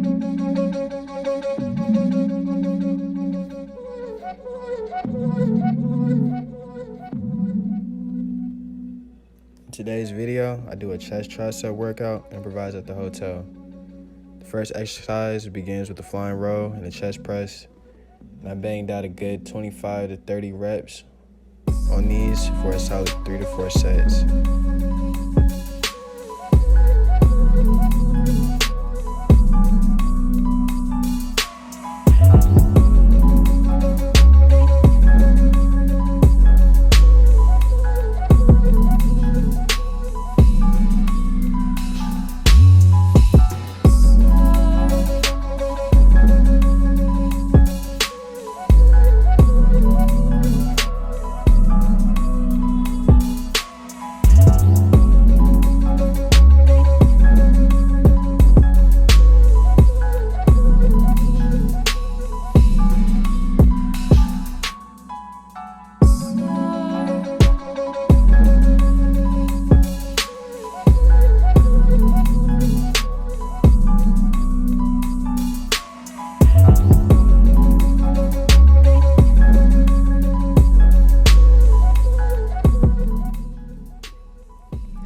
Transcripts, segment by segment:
In today's video, I do a chest tricep workout improvised at the hotel. The first exercise begins with the flying row and the chest press, and I banged out a good 25 to 30 reps on these for a solid 3 to 4 sets.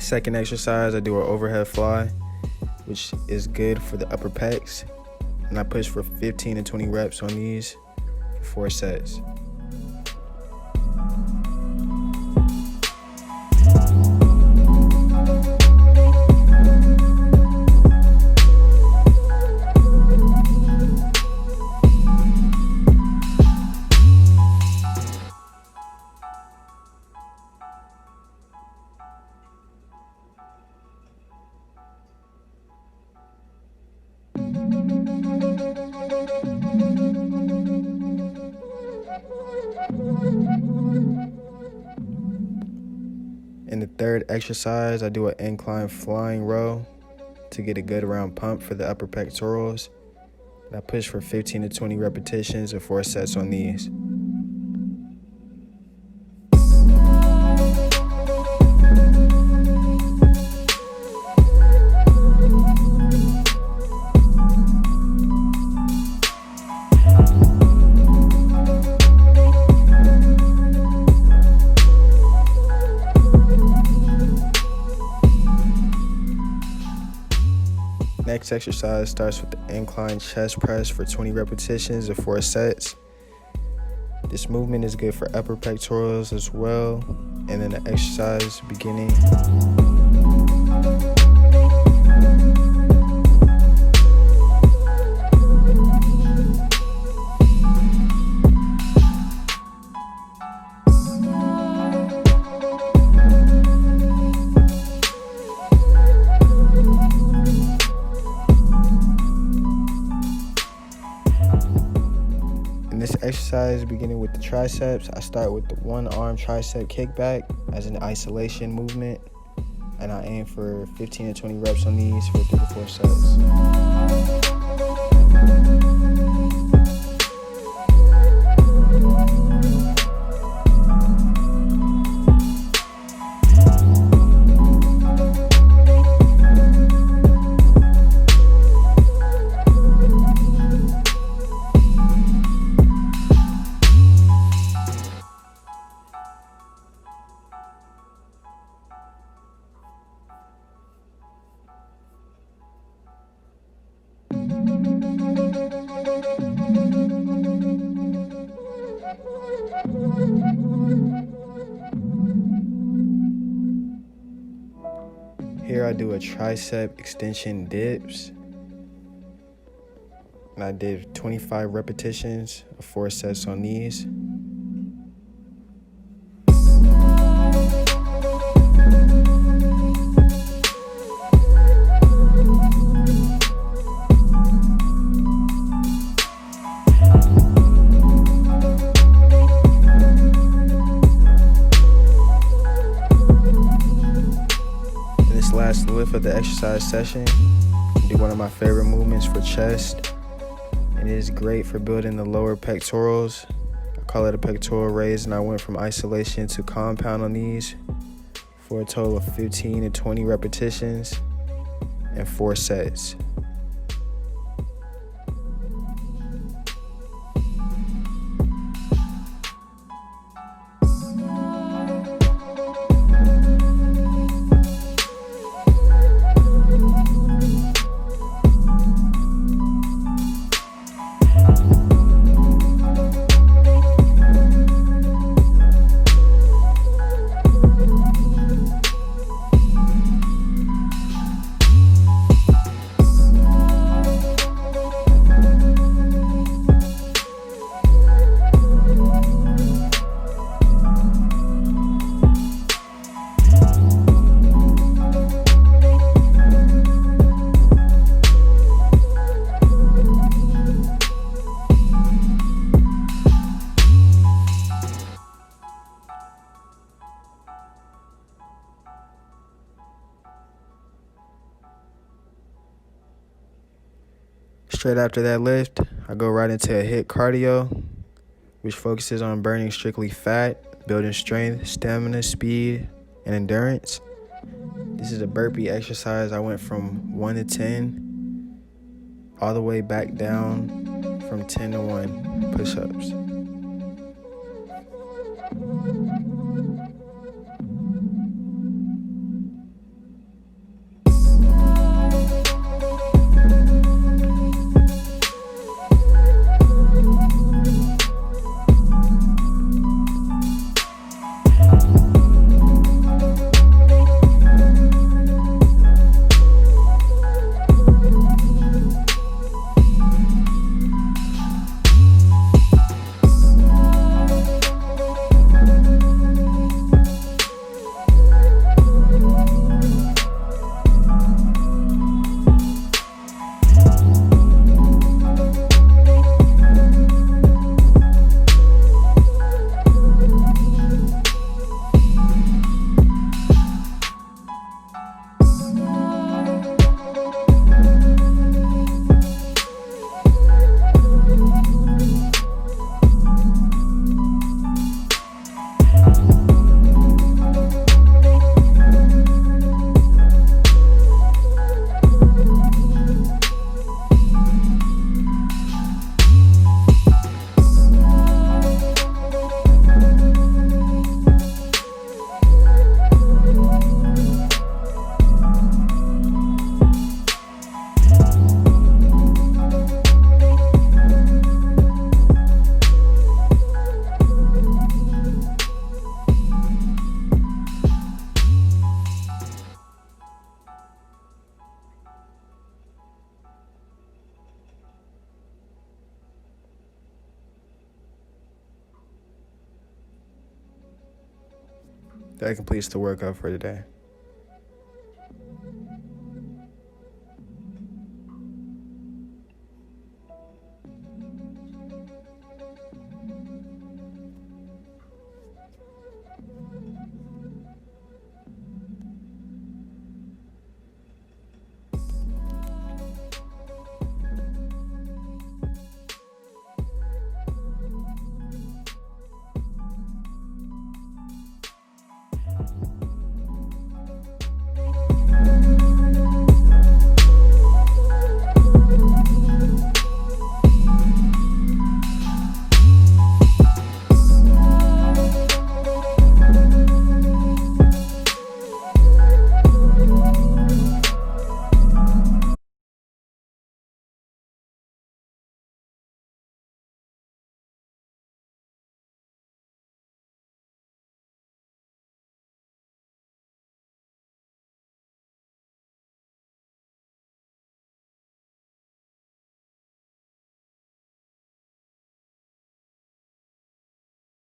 Second exercise, I do an overhead fly, which is good for the upper pecs, and I push for 15 to 20 reps on these for 4 sets. In the third exercise, I do an incline flying row to get a good round pump for the upper pectorals. And I push for 15 to 20 repetitions of 4 sets on these. Next exercise starts with the incline chest press for 20 repetitions of 4 sets. This movement is good for upper pectorals as well. And then the exercise beginning. In this exercise, beginning with the triceps, I start with the one arm tricep kickback as an isolation movement, and I aim for 15 to 20 reps on these for 3 to 4 sets. Here I do a tricep extension dips, and I did 25 repetitions of 4 sets on these. Last lift of the exercise session, do one of my favorite movements for chest. It is great for building the lower pectorals. I call it a pectoral raise, and I went from isolation to compound on these for a total of 15 to 20 repetitions and 4 sets. Straight after that lift, I go right into a HIIT cardio, which focuses on burning strictly fat, building strength, stamina, speed, and endurance. This is a burpee exercise. I went from 1 to 10, all the way back down from 10 to 1 push-ups. That completes the workout for today.